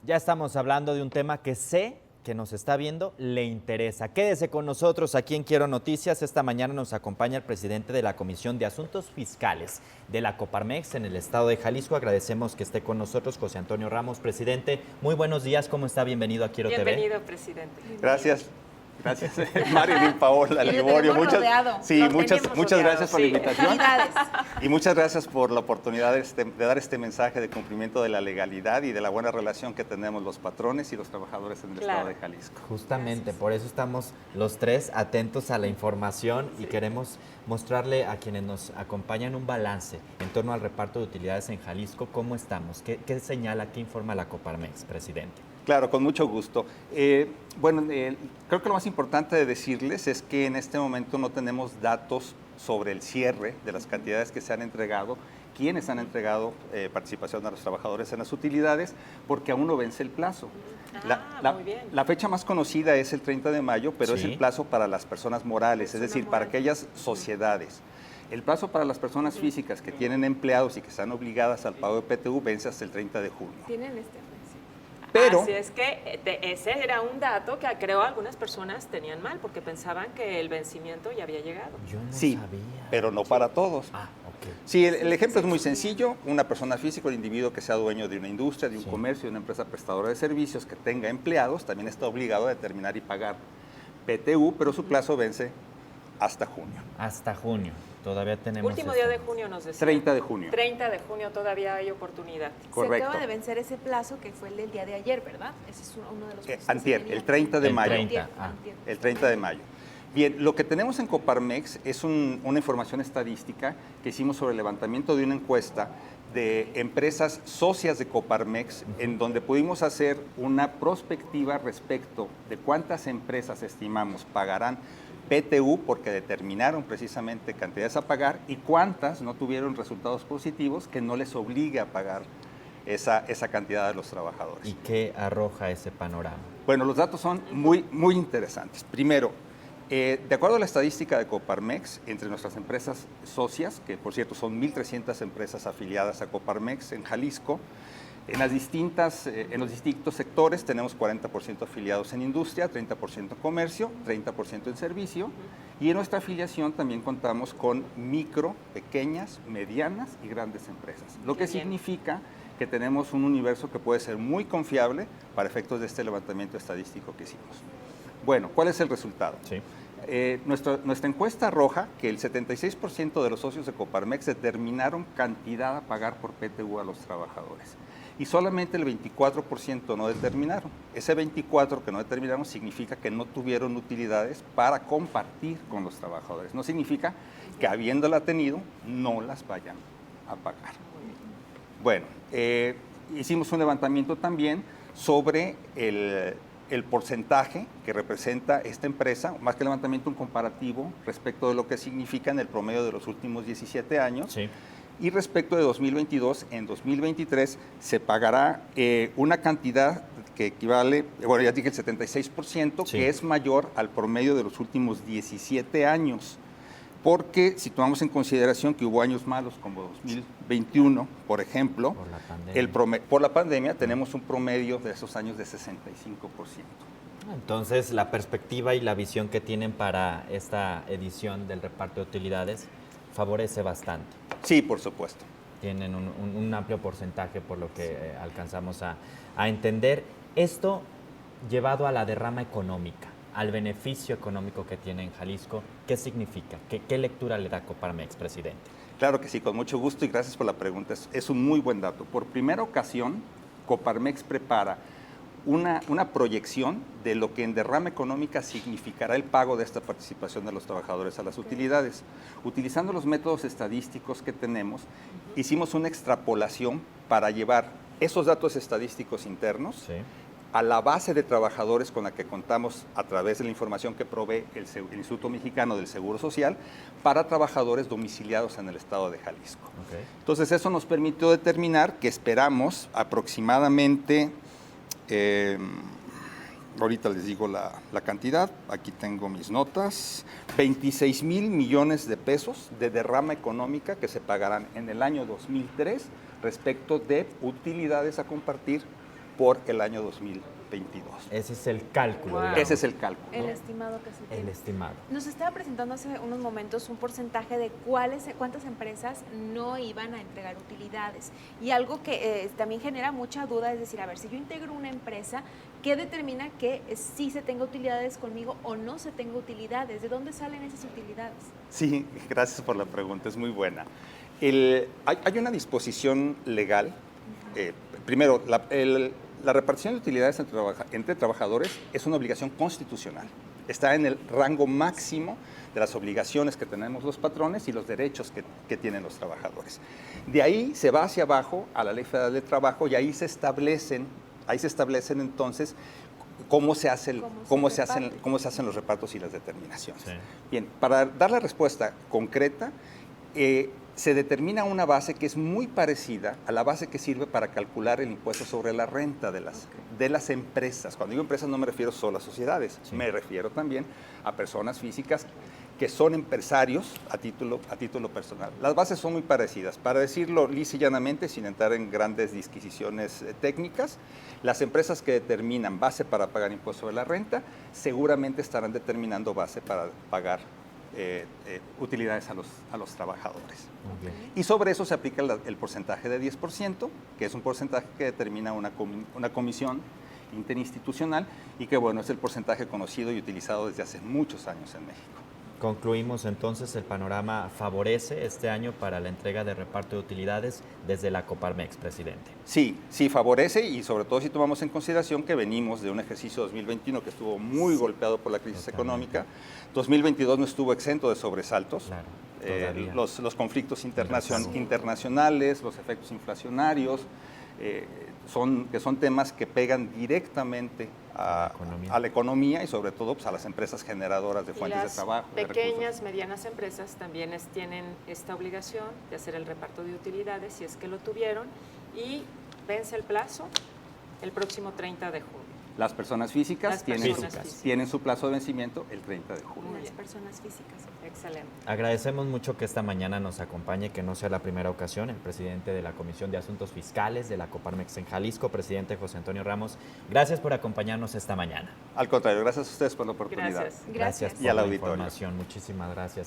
Ya estamos hablando de un tema que sé que nos está viendo, le interesa. Quédese con nosotros aquí en Quiero Noticias. Esta mañana nos acompaña el presidente de la Comisión de Asuntos Fiscales de la Coparmex en el estado de Jalisco. Agradecemos que esté con nosotros José Antonio Ramos. Presidente, muy buenos días. ¿Cómo está? Bienvenido a Quiero TV. Bienvenido, presidente. Gracias. Gracias, Marilyn, Paola, Liborio. Muchas gracias por la invitación. Y muchas gracias por la oportunidad de dar este mensaje de cumplimiento de la legalidad y de la buena relación que tenemos los patrones y los trabajadores en el estado de Jalisco. Justamente, Gracias. por eso estamos los tres atentos a la información y queremos mostrarle a quienes nos acompañan un balance en torno al reparto de utilidades en Jalisco. ¿Cómo estamos? ¿Qué señala, qué informa la Coparmex, presidente? Claro, con mucho gusto. Creo que lo más importante de decirles es que en este momento no tenemos datos sobre el cierre de las cantidades que se han entregado, quienes han entregado participación a los trabajadores en las utilidades, porque aún no vence el plazo. Muy bien. La fecha más conocida es el 30 de mayo, pero Sí. es el plazo para las personas morales, es decir, para aquellas sociedades. El plazo para las personas físicas que tienen empleados y que están obligadas al pago de PTU vence hasta el 30 de junio. Tienen Pero, Así es que ese era un dato que creo algunas personas tenían mal porque pensaban que el vencimiento ya había llegado. Yo no sí, sabía. pero no para todos. Ok. Sí, el ejemplo es muy sencillo. Una persona física, un individuo que sea dueño de una industria, de un comercio, de una empresa prestadora de servicios, que tenga empleados, también está obligado a determinar y pagar PTU, pero su plazo vence hasta junio. Hasta junio. Todavía tenemos Último esto. día de junio nos decía. 30 de junio. 30 de junio todavía hay oportunidad. Correcto. Se acaba de vencer ese plazo que fue el del día de ayer, ¿verdad? Ese es uno de los plazos que se Antier, tenía. el 30 de El mayo. 30. Antier. El 30 de mayo. Bien, lo que tenemos en Coparmex es una información estadística que hicimos sobre el levantamiento de una encuesta de empresas socias de Coparmex, en donde pudimos hacer una prospectiva respecto de cuántas empresas estimamos pagarán PTU porque determinaron precisamente cantidades a pagar y cuántas no tuvieron resultados positivos que no les obligue a pagar esa cantidad a los trabajadores. ¿Y qué arroja ese panorama? Bueno, los datos son muy interesantes. Primero, de acuerdo a la estadística de Coparmex, entre nuestras empresas socias, que por cierto son 1,300 empresas afiliadas a Coparmex en Jalisco, en los distintos sectores tenemos 40% afiliados en industria, 30% en comercio, 30% en servicio, y en nuestra afiliación también contamos con micro, pequeñas, medianas y grandes empresas, lo que significa que tenemos un universo que puede ser muy confiable para efectos de este levantamiento estadístico que hicimos. Bueno, ¿cuál es el resultado? Sí. Nuestra encuesta arroja que el 76% de los socios de Coparmex determinaron cantidad a pagar por PTU a los trabajadores y solamente el 24% no determinaron. Ese 24% que no determinaron significa que no tuvieron utilidades para compartir con los trabajadores. No significa que habiéndola tenido no las vayan a pagar. Bueno, hicimos un levantamiento también sobre el porcentaje que representa esta empresa, más que levantamiento, un comparativo respecto de lo que significa en el promedio de los últimos 17 años. Sí. Y respecto de 2022, en 2023 se pagará una cantidad que equivale, bueno, ya dije el 76%, Sí. que es mayor al promedio de los últimos 17 años. Porque si tomamos en consideración que hubo años malos como 2021, por ejemplo, Por la pandemia. por la pandemia tenemos un promedio de esos años de 65%. Entonces, la perspectiva y la visión que tienen para esta edición del reparto de utilidades favorece bastante. Sí, por supuesto. Tienen un amplio porcentaje por lo que alcanzamos a entender. Esto llevado a la derrama económica, al beneficio económico que tiene en Jalisco, ¿qué significa? ¿Qué lectura le da Coparmex, presidente? Claro que sí, con mucho gusto y gracias por la pregunta. Es un muy buen dato. Por primera ocasión, Coparmex prepara una proyección de lo que en derrama económica significará el pago de esta participación de los trabajadores a las utilidades. Utilizando los métodos estadísticos que tenemos, hicimos una extrapolación para llevar esos datos estadísticos internos Sí. a la base de trabajadores con la que contamos a través de la información que provee el Instituto Mexicano del Seguro Social para trabajadores domiciliados en el estado de Jalisco. Okay. Entonces eso nos permitió determinar que esperamos aproximadamente, ahorita les digo la cantidad, aquí tengo mis notas, 26,000 millones de pesos de derrama económica que se pagarán en el año 2003 respecto de utilidades a compartir por el año 2022. Ese es el cálculo. Wow. digamos. Ese es el cálculo. El ¿no? estimado que se El tiene. estimado. Nos estaba presentando hace unos momentos un porcentaje de cuántas empresas no iban a entregar utilidades. Y algo que también genera mucha duda es decir, a ver, si yo integro una empresa, ¿qué determina que sí se tenga utilidades conmigo o no se tenga utilidades? ¿De dónde salen esas utilidades? Sí, gracias por la pregunta, es muy buena. Hay una disposición legal. Primero, la repartición de utilidades entre trabajadores es una obligación constitucional. Está en el rango máximo de las obligaciones que tenemos los patrones y los derechos que tienen los trabajadores. De ahí se va hacia abajo a la Ley Federal del Trabajo y ahí se establecen entonces cómo se hacen los repartos y las determinaciones. Sí. Bien, para dar la respuesta concreta, se determina una base que es muy parecida a la base que sirve para calcular el impuesto sobre la renta de las empresas. Cuando digo empresas no me refiero solo a sociedades, me refiero también a personas físicas que son empresarios a título personal. Las bases son muy parecidas. Para decirlo lisa y llanamente, sin entrar en grandes disquisiciones técnicas, las empresas que determinan base para pagar impuesto sobre la renta seguramente estarán determinando base para pagar utilidades a los trabajadores. Muy bien. Y sobre eso se aplica el porcentaje de 10%, que es un porcentaje que determina una comisión interinstitucional y que, bueno, es el porcentaje conocido y utilizado desde hace muchos años en México. Concluimos entonces, el panorama favorece este año para la entrega de reparto de utilidades desde la Coparmex, presidente. Sí, favorece y sobre todo si tomamos en consideración que venimos de un ejercicio 2021 que estuvo muy golpeado por la crisis económica. 2022 no estuvo exento de sobresaltos. Claro, todavía. Los conflictos Razón. internacionales, los efectos inflacionarios, que son temas que pegan directamente a la economía y sobre todo pues, a las empresas generadoras de Y fuentes de las trabajo. de pequeñas, recursos. medianas empresas también tienen esta obligación de hacer el reparto de utilidades, si es que lo tuvieron, y vence el plazo el próximo 30 de junio. Las personas físicas, Las tienen, personas su, físicas. tienen su plazo de vencimiento el 30 de junio. Muy Las bien. personas físicas. Excelente. Agradecemos mucho que esta mañana nos acompañe, que no sea la primera ocasión, el presidente de la Comisión de Asuntos Fiscales de la Coparmex en Jalisco, presidente José Antonio Ramos. Gracias por acompañarnos esta mañana. Al contrario, gracias a ustedes por la oportunidad. Gracias. Gracias Gracias. por Y al la auditorio. información. Muchísimas gracias.